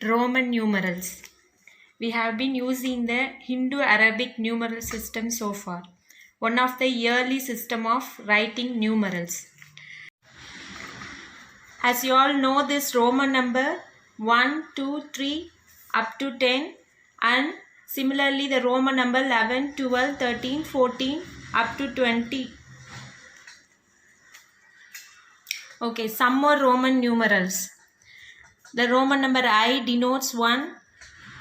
Roman numerals. We have been using the Hindu-Arabic numeral system so far, one of the early system of writing numerals. As you all know, this Roman number 1, 2, 3 up to 10, and similarly the Roman number 11, 12, 13, 14 up to 20. Okay, some more Roman numerals. The Roman number I denotes 1,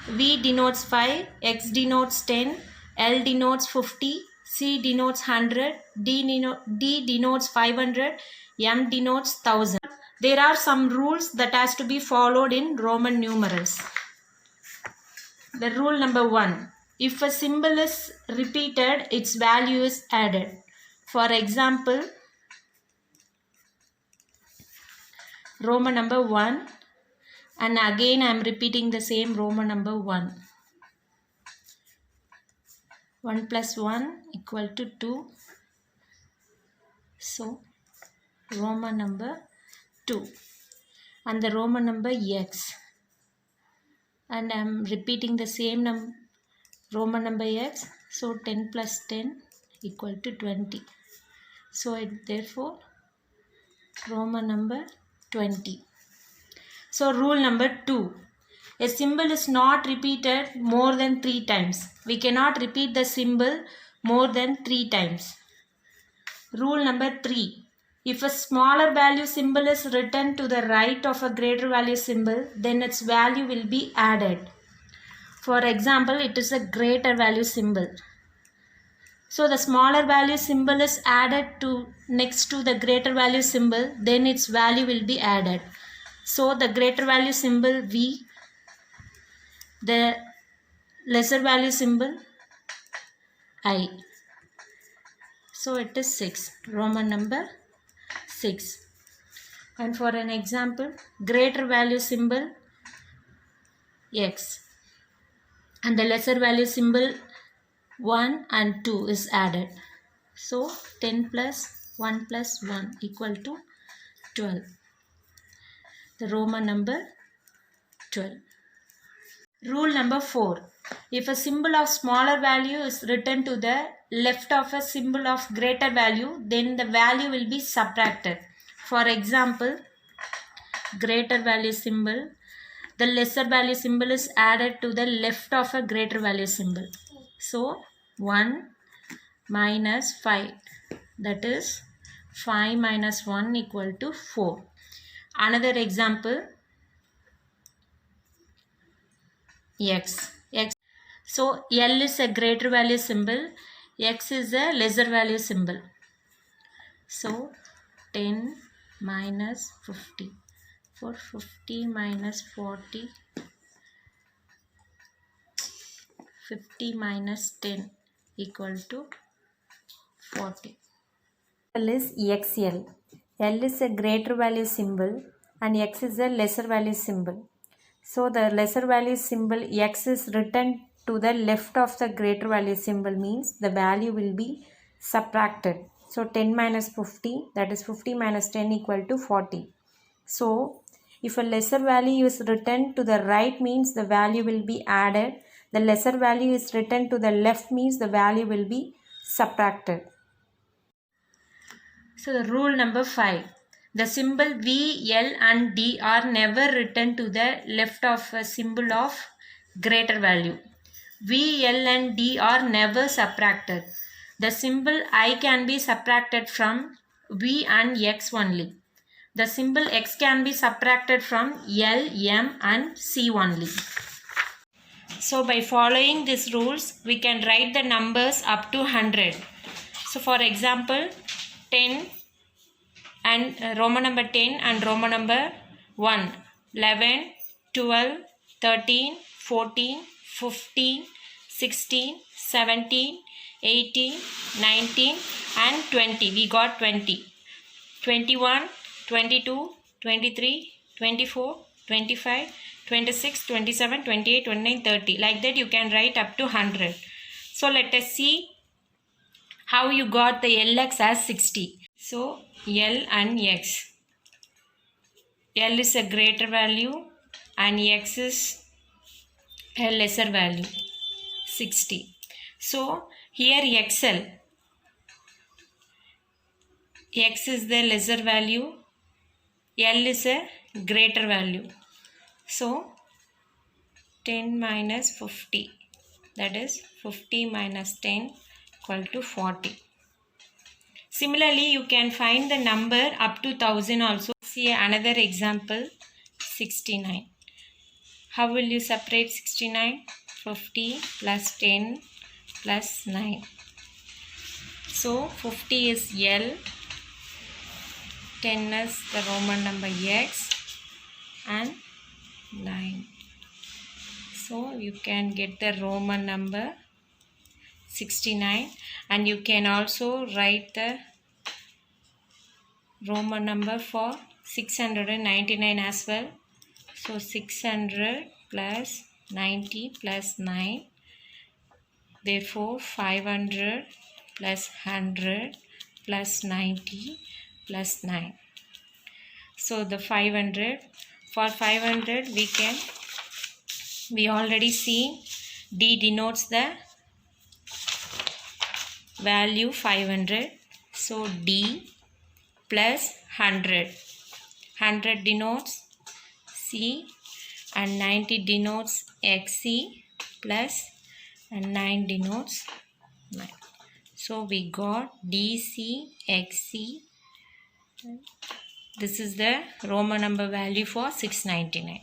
V denotes 5, X denotes 10, L denotes 50, C denotes 100, D denotes 500, M denotes 1000. There are some rules that has to be followed in Roman numerals. The rule number 1. If a symbol is repeated, its value is added. For example, Roman number 1, and again I am repeating the same Roman number 1. 1 plus 1 equal to 2. So, Roman number 2. And the Roman number X. And I am repeating the same Roman number X. So, 10 plus 10 equal to 20. So, therefore, Roman number 20. So, rule number 2. A symbol is not repeated more than 3 times. We cannot repeat the symbol more than 3 times. Rule number 3. If a smaller value symbol is written to the right of a greater value symbol, then its value will be added. For example, it is a greater value symbol. So the smaller value symbol is added to next to the greater value symbol, then its value will be added. So the greater value symbol V, the lesser value symbol I. So it is 6, Roman number 6. And for an example, greater value symbol X and the lesser value symbol 1 and 2 is added. So 10 plus 1 plus 1 equal to 12. The Roman number 12. Rule number 4. If a symbol of smaller value is written to the left of a symbol of greater value, then the value will be subtracted. For example, greater value symbol, the lesser value symbol is added to the left of a greater value symbol. So 1 minus 5, that is 5 minus 1 equal to 4. Another example, X. So L is a greater value symbol, X is a lesser value symbol. So 10 minus 50. For 50 minus 40, 50 minus 10 equal to 40. L is XL. L is a greater value symbol and X is a lesser value symbol. So the lesser value symbol X is written to the left of the greater value symbol, means the value will be subtracted. So 10 minus 50, that is 50 minus 10 equal to 40. So if a lesser value is written to the right, means the value will be added. The lesser value is written to the left, means the value will be subtracted. So the rule number 5. The symbol V, L and D are never written to the left of a symbol of greater value. V, L and D are never subtracted. The symbol I can be subtracted from V and X only. The symbol X can be subtracted from L, M and C only. So by following these rules, we can write the numbers up to 100. So for example, 10 and Roman number 10 and Roman number 1, 11, 12, 13, 14, 15, 16, 17, 18, 19 and 20. We got 20. 21, 22, 23, 24, 25, 26, 27, 28, 29, 30. Like that you can write up to 100. So let us see how you got the LX as 60. So L and X. L is a greater value and x is a lesser value 60. So here xl, x is the lesser value, L is a greater value. So 10 minus 50, that is 50 minus 10 equal to 40. Similarly, you can find the number up to 1000 also. See another example, 69. How will you separate 69? 50 plus 10 plus 9. So 50 is L, 10 is the Roman number X, and 9. So you can get the Roman number 69, and you can also write the Roman number for 699 as well. So 600 plus 90 plus 9. Therefore 500 plus 100 plus 90 plus 9. So the 500, for 500 we already see D denotes the value 500. So D plus 100. 100 denotes C, and 90 denotes XC, plus and 9 denotes 9. So we got DC, XC. This is the Roman number value for 699.